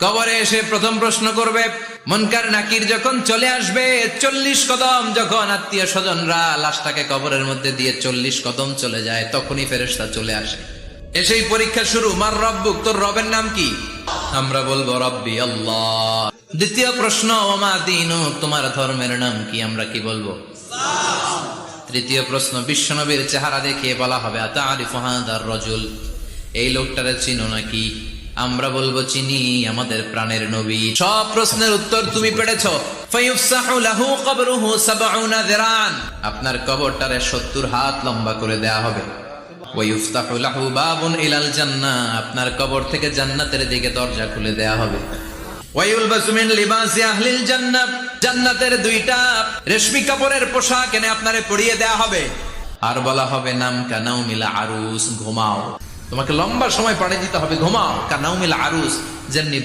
কবরে এসে প্রথম প্রশ্ন করবে, মুনকার নাকির যখন চলে আসবে 40 কদম, যখন আত্মীয় স্বজনরা লাশটাকে কবরের মধ্যে দিয়ে 40 কদম চলে যায়, তখনই ফেরেশতা চলে আসে। এসেই পরীক্ষা শুরু, মার রব্বুক, তোর রবের নাম কি? আমরা বলবো রব্বি আল্লাহ। দ্বিতীয় প্রশ্ন, ওমা দীনুক, তোমার ধর্মের নাম কি? আমরা কি বলবো? তৃতীয় প্রশ্ন, বিশ্বনবীর চেহারা দেখিয়ে বলা হবে, আতারিফু হাদার রাজুল, এই লোকটারে চিনো নাকি? আমরা বলবো চিনি, আমাদের প্রাণের নবী। সব প্রশ্নের উত্তর তুমি পেরেছো। ফায়ুফসাহু লাহু কবরুহু 70 যিরান, আপনার কবরটারে 70 হাত লম্বা করে দেয়া হবে। ওয়ায়ুফতাহু লাহু বাবুন ইলাল জান্নাহ, আপনার কবর থেকে জান্নাতের দিকে দরজা খুলে দেয়া হবে। ওয়ায়ুলবাসু মিন লিবাসি আহলিল জান্নাহ, জান্নাতের 2টা রেশমি কাপড়ের পোশাক এনে আপনারে পরিয়ে দেয়া হবে। আর বলা হবে, নাম কানাউমিল আরুস, ঘুমাও। তোমাকে লম্বা সময় পাড়ি দিতে হবে, ঘুমাও। কানাউমিল আরুস, যেমনি